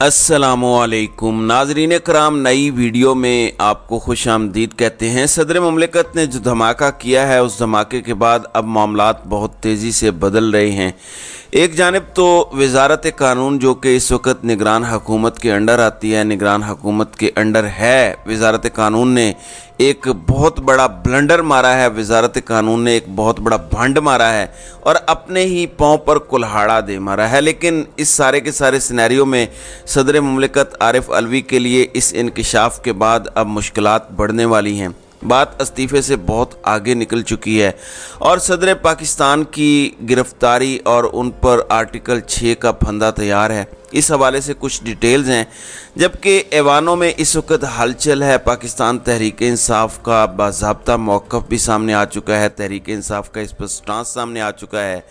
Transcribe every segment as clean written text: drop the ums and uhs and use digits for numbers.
अस्सलामुअलैकुम नाजरीन कराम, नई वीडियो में आपको खुश आमदीद कहते हैं। सदर मुमलिकत ने जो धमाका किया है, उस धमाके के बाद अब मामलात बहुत तेज़ी से बदल रहे हैं। एक जानिब तो वजारत कानून जो कि इस वक्त निगरान हुकूमत के अंडर आती है, निगरान हुकूमत के अंडर है वजारत कानून ने एक बहुत बड़ा ब्लंडर मारा है, वजारत कानून ने एक बहुत बड़ा भंड मारा है और अपने ही पाँव पर कुल्हाड़ा दे मारा है। लेकिन इस सारे के सारे सिनेरियो में सदर मुमलिकत आरिफ अलवी के लिए इस इंकशाफ के बाद अब मुश्किलात बढ़ने वाली हैं। बात इस्तीफ़े से बहुत आगे निकल चुकी है और सदर पाकिस्तान की गिरफ्तारी और उन पर आर्टिकल 6 का फंदा तैयार है। इस हवाले से कुछ डिटेल्स हैं, जबकि ऐवानों में इस वक्त हलचल है। पाकिस्तान तहरीक इंसाफ का बाज़ाब्ता मौक़िफ़ भी सामने आ चुका है, तहरीक इंसाफ का इस पर स्टांस सामने आ चुका है।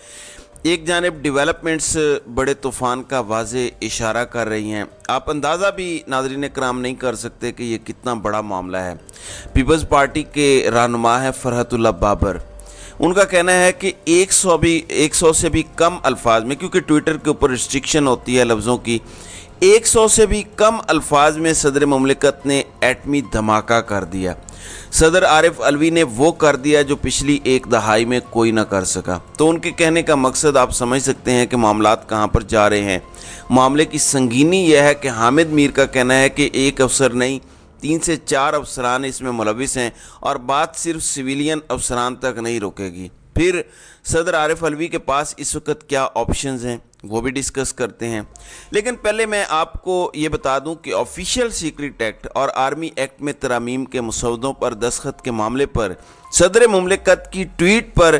एक जानिब डेवलपमेंट्स बड़े तूफ़ान का वाज़े इशारा कर रही हैं। आप अंदाज़ा भी नाज़रीन कराम नहीं कर सकते कि ये कितना बड़ा मामला है। पीपल्स पार्टी के रहनुमा है फरहतुल्लाह बाबर, उनका कहना है कि 100 से भी कम अल्फाज में, क्योंकि ट्विटर के ऊपर रिस्ट्रिक्शन होती है लफ्ज़ों की, 100 से भी कम अल्फाज में सदर मुमलिकत ने एटमी धमाका कर दिया। सदर आरिफ अलवी ने वो कर दिया जो पिछली एक दहाई में कोई ना कर सका। तो उनके कहने का मकसद आप समझ सकते हैं कि मामलात कहाँ पर जा रहे हैं। मामले की संगीनी यह है कि हामिद मीर का कहना है कि एक अफसर नहीं, 3 से 4 अफसरान इसमें मुलविस हैं और बात सिर्फ सिविलियन अफसरान तक नहीं रुकेगी। फिर सदर आरिफ अलवी के पास इस वक्त क्या ऑप्शंस हैं वो भी डिस्कस करते हैं। लेकिन पहले मैं आपको ये बता दूं कि ऑफिशियल सीक्रेट एक्ट और आर्मी एक्ट में तरामीम के मसौदों पर दस्तखत के मामले पर सदर मुमलिकत की ट्वीट पर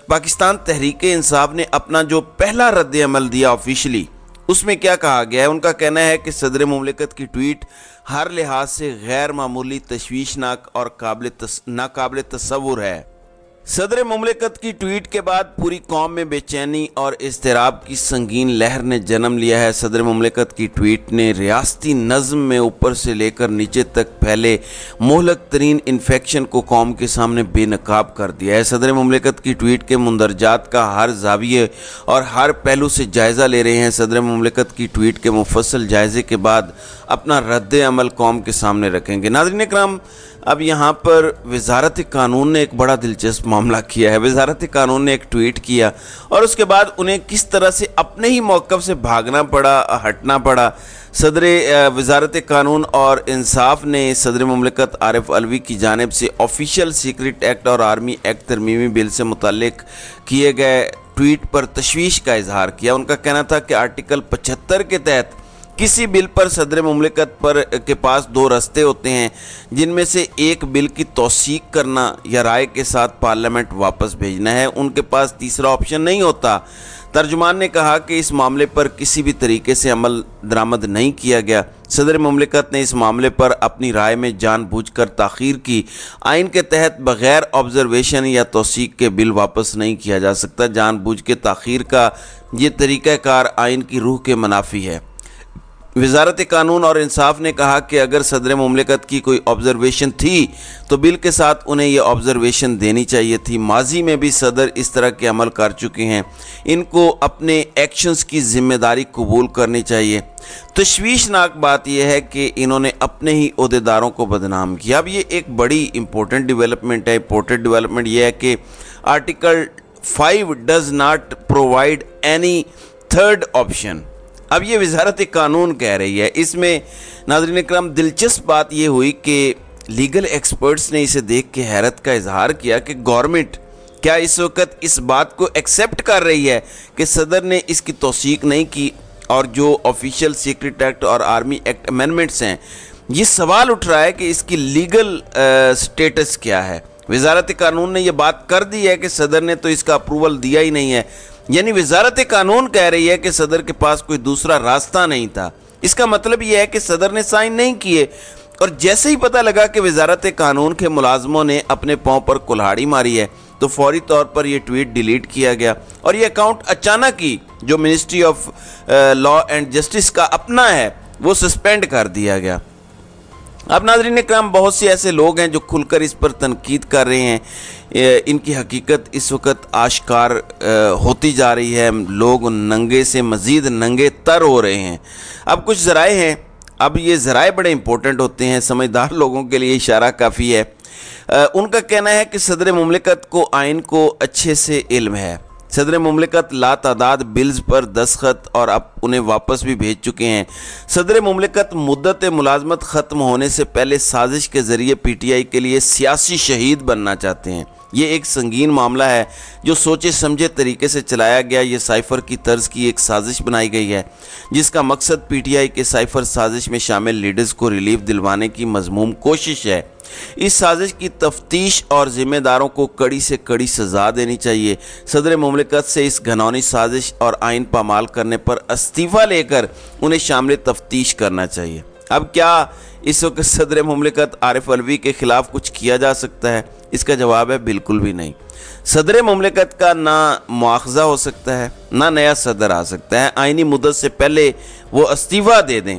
पाकिस्तान तहरीक इंसाफ ने अपना जो पहला रद्द अमल दिया ऑफिशियली, उसमें क्या कहा गया है। उनका कहना है कि सदर मुमलिकत की ट्वीट हर लिहाज से गैर मामूली, तशवीशनाक और नाकाबिल तसव्वुर है। सदर मुमलिकत की ट्वीट के बाद पूरी कौम में बेचैनी और इज़्तिराब की संगीन लहर ने जन्म लिया है। सदर मुमलिकत की ट्वीट ने रियासती नज़्म में ऊपर से लेकर नीचे तक फैले मोहलक तरीन इन्फेक्शन को कौम के सामने बेनकाब कर दिया है। सदर मुमलिकत की ट्वीट के मुंदरजात का हर जाविये और हर पहलू से जायज़ा ले रहे हैं। सदर मुमलिकत की ट्वीट के मुफस्सल जायज़े के बाद अपना रद्द अमल कौम के सामने रखेंगे। नाज़रीन इकराम, अब यहाँ पर वजारत कानून ने एक बड़ा दिलचस्प मामला किया है। वजारत कानून ने एक ट्वीट किया और उसके बाद उन्हें किस तरह से अपने ही मौक़िफ़ से भागना पड़ा, हटना पड़ा। सदर वजारत कानून और इंसाफ ने सदर मुमलिकत आरिफ अलवी की जानिब से ऑफिशियल सीक्रेट एक्ट और आर्मी एक्ट तरमीमी बिल से मुताल्लिक़ किए गए ट्वीट पर तशवीश का इजहार किया। उनका कहना था कि आर्टिकल 75 के तहत किसी बिल पर सदर मुमलिकत के पास 2 रास्ते होते हैं, जिनमें से एक बिल की तौसीक करना या राय के साथ पार्लियामेंट वापस भेजना है। उनके पास तीसरा ऑप्शन नहीं होता। तर्जुमान ने कहा कि इस मामले पर किसी भी तरीके से अमल दरामद नहीं किया गया। सदर मुमलिकत ने इस मामले पर अपनी राय में जानबूझकर ताख़ीर की। आइन के तहत बग़ैर ऑब्जर्वेशन या तौसीक के बिल वापस नहीं किया जा सकता। जानबूझ के ताख़ीर का ये तरीक़ाकार आइन की रूह के मुनाफी है। वजारत कानून और इंसाफ ने कहा कि अगर सदर मुमलिकत की कोई ऑब्जर्वेशन थी तो बिल के साथ उन्हें यह ऑब्जर्वेशन देनी चाहिए थी। माजी में भी सदर इस तरह के अमल कर चुके हैं, इनको अपने एक्शंस की जिम्मेदारी कबूल करनी चाहिए। तशवीशनाक बात यह है कि इन्होंने अपने ही ओहदेदारों को बदनाम किया। अब ये एक बड़ी इंपॉर्टेंट डेवलपमेंट है। इंपॉर्टेंट डेवलपमेंट यह है कि article 5 does not provide any third option. अब ये वजारत कानून कह रही है। इसमें नाज़रीन इकराम, दिलचस्प बात ये हुई कि लीगल एक्सपर्ट्स ने इसे देख के हैरत का इजहार किया कि गवर्नमेंट क्या इस वक्त इस बात को एक्सेप्ट कर रही है कि सदर ने इसकी तौसीक नहीं की। और जो ऑफिशियल सीक्रेट एक्ट और आर्मी एक्ट अमेंडमेंट्स हैं, ये सवाल उठ रहा है कि इसकी लीगल स्टेटस क्या है। वजारत कानून ने यह बात कर दी है कि सदर ने तो इसका अप्रूवल दिया ही नहीं है, यानी वजारत कानून कह रही है कि सदर के पास कोई दूसरा रास्ता नहीं था। इसका मतलब यह है कि सदर ने साइन नहीं किए। और जैसे ही पता लगा कि वजारत कानून के मुलाजमों ने अपने पाँव पर कुल्हाड़ी मारी है, तो फौरी तौर पर यह ट्वीट डिलीट किया गया और यह अकाउंट अचानक ही जो ministry of law and justice का अपना है वो सस्पेंड कर दिया गया। अब नाज़रीन इकराम, बहुत से ऐसे लोग हैं जो खुलकर इस पर तनकीद कर रहे हैं। इनकी हकीकत इस वक्त आश्कार होती जा रही है। लोग नंगे से मज़ीद नंगे तर हो रहे हैं। अब कुछ ज़राए हैं, अब ये ज़राए बड़े इंपॉर्टेंट होते हैं, समझदार लोगों के लिए इशारा काफ़ी है। उनका कहना है कि सदर मुमलिकत को आइन को अच्छे से इल्म है। सदर मुमलिकत लातादाद बिल्स पर दस्तखत और अब उन्हें वापस भी भेज चुके हैं। सदर मुमलिकत मुद्दत मुलाजमत ख़त्म होने से पहले साजिश के ज़रिए PTI के लिए सियासी शहीद बनना चाहते हैं। ये एक संगीन मामला है जो सोचे समझे तरीके से चलाया गया। ये साइफ़र की तर्ज की एक साजिश बनाई गई है जिसका मकसद PTI के साइफ़र साजिश में शामिल लीडर्स को रिलीफ दिलवाने की मज़मूम कोशिश है। इस साजिश की तफ्तीश और ज़िम्मेदारों को कड़ी से कड़ी सज़ा देनी चाहिए। सदर मुमलिकत से इस घिनौनी साजिश और आइन पामाल करने पर इस्तीफ़ा लेकर उन्हें शामिल तफ्तीश करना चाहिए। अब क्या इस वक्त सदर मुमलिकत आरिफ अलवी के ख़िलाफ़ कुछ किया जा सकता है? इसका जवाब है बिल्कुल भी नहीं। सदर मुमलिकत का ना मुआखज़ा हो सकता है, ना नया सदर आ सकता है। आइनी मुद्दत से पहले वो इस्तीफ़ा दे दें।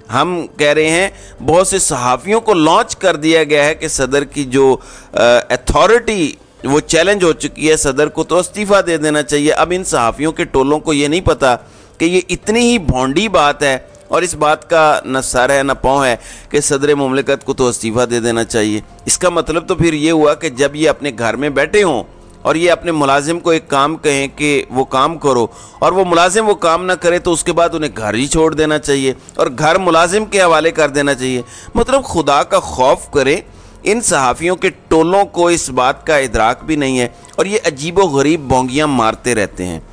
हम कह रहे हैं, बहुत से सहाफ़ियों को लॉन्च कर दिया गया है कि सदर की जो अथॉरिटी वो चैलेंज हो चुकी है, सदर को तो इस्तीफ़ा दे देना चाहिए। अब इन सहाफ़ियों के टोलों को ये नहीं पता कि ये इतनी ही भोंडी बात है और इस बात का न सर है न पाँव है कि सदर मुमलिकत को तो इस्तीफ़ा दे देना चाहिए। इसका मतलब तो फिर ये हुआ कि जब ये अपने घर में बैठे हों और ये अपने मुलाजिम को एक काम कहें कि वो काम करो और वो मुलाजिम वो काम ना करे तो उसके बाद उन्हें घर ही छोड़ देना चाहिए और घर मुलाजिम के हवाले कर देना चाहिए। मतलब खुदा का खौफ करें। इन सहाफ़ियों के टोलों को इस बात का इदराक भी नहीं है और ये अजीब व गरीब बोंगियाँ मारते रहते हैं।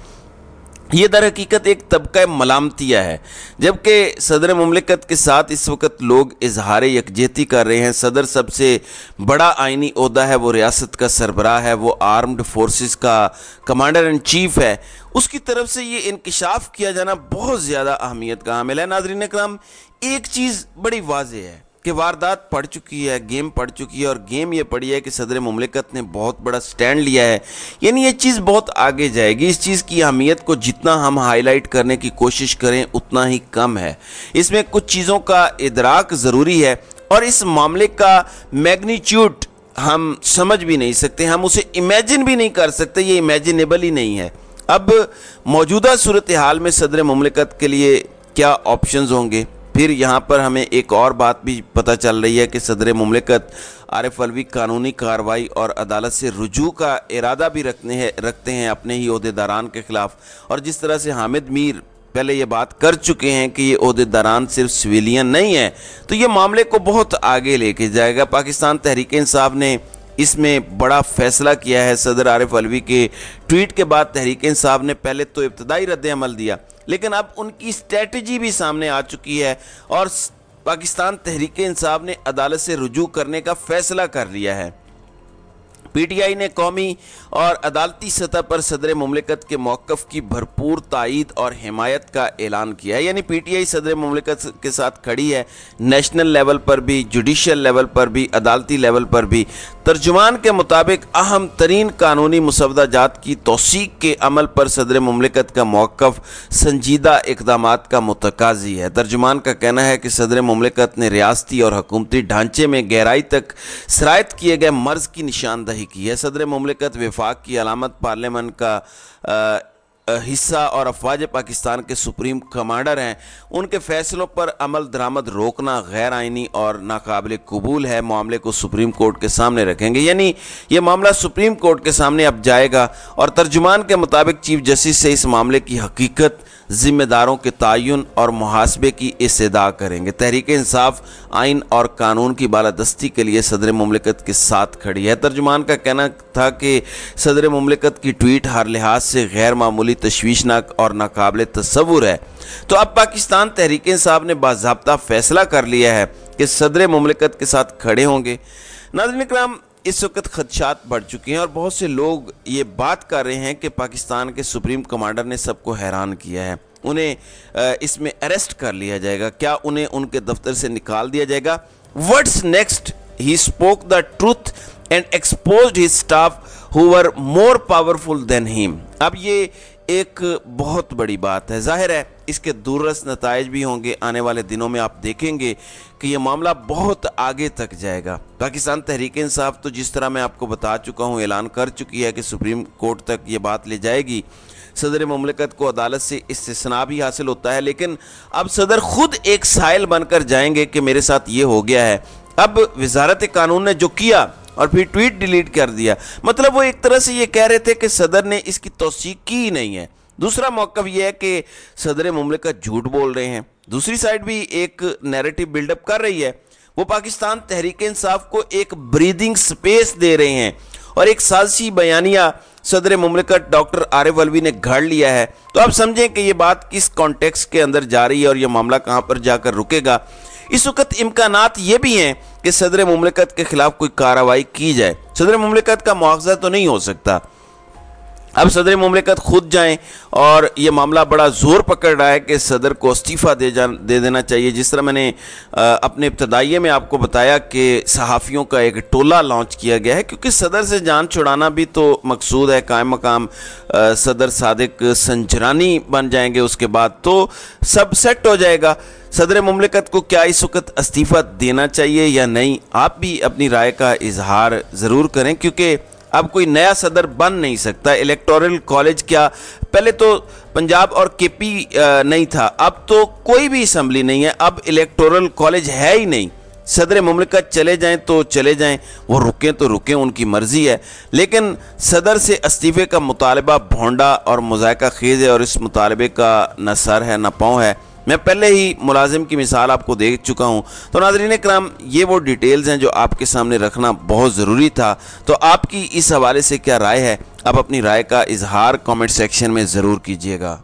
ये दर हकीकत एक तबका मलामतिया है, जबकि सदर मुमलिकत के साथ इस वक्त लोग इजहार यकजहती कर रहे हैं। सदर सबसे बड़ा आइनी ओहदा है, वो रियासत का सरबराह है, वो आर्म्ड फोर्सेस का कमांडर इन चीफ है। उसकी तरफ से ये इंकिशाफ किया जाना बहुत ज़्यादा अहमियत का हामिल है। नाज़रीन इकराम, एक चीज़ बड़ी वाज़ेह है कि वारदात पड़ चुकी है, गेम पड़ चुकी है और गेम ये पड़ी है कि सदर मुमलिकत ने बहुत बड़ा स्टैंड लिया है। यानी ये चीज़ बहुत आगे जाएगी। इस चीज़ की अहमियत को जितना हम हाईलाइट करने की कोशिश करें उतना ही कम है। इसमें कुछ चीज़ों का इदराक ज़रूरी है और इस मामले का मैग्नीट्यूड हम समझ भी नहीं सकते, हम उसे इमेजिन भी नहीं कर सकते। ये इमेजिनेबल ही नहीं है। अब मौजूदा सूरत हाल में सदर मुमलिकत के लिए क्या ऑप्शंस होंगे? फिर यहाँ पर हमें एक और बात भी पता चल रही है कि सदर मुमलिकत आरिफ अलवी कानूनी कार्रवाई और अदालत से रुजू का इरादा भी रखते हैं अपने ही ओहदेदारान के ख़िलाफ़। और जिस तरह से हामिद मीर पहले ये बात कर चुके हैं कि ये ओहदेदारान सिर्फ सिविलियन नहीं है, तो ये मामले को बहुत आगे लेके जाएगा। पाकिस्तान तहरीक इंसाफ ने इसमें बड़ा फ़ैसला किया है। सदर आरिफ अलवी के ट्वीट के बाद तहरीक इंसाफ ने पहले तो इब्तदाई रद्द अमल दिया, लेकिन अब उनकी स्ट्रेटजी भी सामने आ चुकी है और पाकिस्तान तहरीक इंसाफ ने अदालत से रुजू करने का फ़ैसला कर लिया है। PTI ने कौमी और अदालती सतह पर सदर मुमलिकत के मौक़िफ़ की भरपूर तायीद और हिमायत का ऐलान किया है। यानी PTI सदर मुमलिकत के साथ खड़ी है, नेशनल लेवल पर भी, जुडिशल लेवल पर भी, अदालती लेवल पर भी। तर्जुमान के मुताबिक अहम तरीन कानूनी मुसवदाजात की तौसीक के अमल पर सदर मुमलिकत का मौक़िफ़ संजीदा इक़दामात का मुतकाज़ी है। तर्जुमान का कहना है कि सदर मुमलिकत ने रियासती और हुकूमती ढांचे में गहराई तक सरायत किए गए मर्ज़ की निशानदही की है। सदर मुमलिकत वफाक की अलामत पार्लियामेंट का हिस्सा और अफवाज पाकिस्तान के सुप्रीम कमांडर हैं। उनके फ़ैसलों पर अमल दरामद रोकना गैर आइनी और नाकाबिल कबूल है। मामले को सुप्रीम कोर्ट के सामने रखेंगे। यानी ये मामला सुप्रीम कोर्ट के सामने अब जाएगा और तर्जुमान के मुताबिक चीफ जस्टिस से इस मामले की हकीकत, ज़िम्मेदारों के तयन और मुहासबे की इस्तदा करेंगे। तहरीक इंसाफ आइन और कानून की बालादस्ती के लिए सदर मुमलिकत के साथ खड़ी है। तर्जुमान का कहना था कि सदर मुमलिकत की ट्वीट हर लिहाज से गैर मामूली तशवीशनाक और नाकाबिल तसव्वुर है। तो अब पाकिस्तान तहरीक इंसाफ ने बाज़ाब्ता फ़ैसला कर लिया है कि सदर मुमलिकत के साथ खड़े होंगे। नाज़रीन इकराम, इस वक्त खदशात बढ़ चुके हैं और बहुत से लोग ये बात कर रहे हैं कि पाकिस्तान के सुप्रीम कमांडर ने सबको हैरान किया है, उन्हें इसमें अरेस्ट कर लिया जाएगा, क्या उन्हें उनके दफ्तर से निकाल दिया जाएगा? What's next? He spoke the truth and exposed his staff who were more powerful than him. अब ये ایک بہت بڑی بات ہے۔ ظاہر ہے اس کے دوررس نتائج بھی ہوں گے، آنے والے دنوں میں آپ دیکھیں گے کہ یہ معاملہ بہت آگے تک جائے گا۔ پاکستان تحریک انصاف تو جس طرح میں آپ کو بتا چکا ہوں اعلان کر چکی ہے کہ سپریم کورٹ تک یہ بات لے جائے گی۔ صدر مملکت کو عدالت سے استثناء بھی حاصل ہوتا ہے، لیکن اب صدر خود ایک سائل بن کر جائیں گے کہ میرے ساتھ یہ ہو گیا ہے۔ اب وزارت قانون نے جو کیا اور پھر ٹویٹ ڈیلیٹ کر دیا، مطلب وہ ایک طرح سے یہ کہہ رہے تھے کہ صدر نے اس کی توثیق کی ہی نہیں ہے۔ دوسرا موقف یہ ہے کہ صدر مملکت جھوٹ بول رہے ہیں، دوسری سائیڈ بھی ایک نیریٹو بلڈ اپ کر رہی ہے، وہ پاکستان تحریک انصاف کو ایک بریدنگ سپیس دے رہے ہیں اور ایک سازشی بیانیہ صدر مملکت ڈاکٹر عارف علوی نے گھڑ لیا ہے۔ تو آپ سمجھیں کہ یہ بات کس کانٹیکس کے اندر جا رہی ہے اور یہ معاملہ کہاں پر جا کر رکے گا۔ اس وقت امکانات یہ بھی ہیں کہ صدر مملکت کے خلاف کوئی کارروائی کی جائے۔ صدر مملکت کا مواخذہ تو نہیں ہو سکتا، اب صدر مملکت خود جائیں، اور یہ معاملہ بڑا زور پکڑ رہا ہے کہ صدر کو استعفیٰ دے دینا چاہیے۔ جس طرح میں نے اپنے ابتدائیے میں آپ کو بتایا کہ صحافیوں کا ایک ٹولہ لانچ کیا گیا ہے، کیونکہ صدر سے جان چھڑانا بھی تو مقصود ہے۔ قائم مقام صدر صادق سنجرانی بن جائیں گے، اس کے بعد تو سب سیٹ ہو جائے گا۔ صدر مملکت کو کیا اس وقت استعفیٰ دینا چاہیے یا نہیں، آپ بھی اپنی رائے کا اظہار ضرور کریں، کیونکہ اب کوئی نیا صدر بن نہیں سکتا۔ الیکٹورل کالج کیا، پہلے تو پنجاب اور کے پی نہیں تھا، اب تو کوئی بھی اسمبلی نہیں ہے، اب الیکٹورل کالج ہے ہی نہیں۔ صدر مملکت چلے جائیں تو چلے جائیں، وہ رکیں تو رکیں، ان کی مرضی ہے، لیکن صدر سے استعفے کا مطالبہ بھونڈا اور مذائقہ خیز ہے، اور اس مطالبے کا نہ سر ہے نہ پاؤں ہے۔ میں پہلے ہی ملازم کی مثال آپ کو دے چکا ہوں۔ تو ناظرین کرام، یہ وہ ڈیٹیلز ہیں جو آپ کے سامنے رکھنا بہت ضروری تھا۔ تو آپ کی اس حوالے سے کیا رائے ہے؟ آپ اپنی رائے کا اظہار کامنٹ سیکشن میں ضرور کیجیے گا۔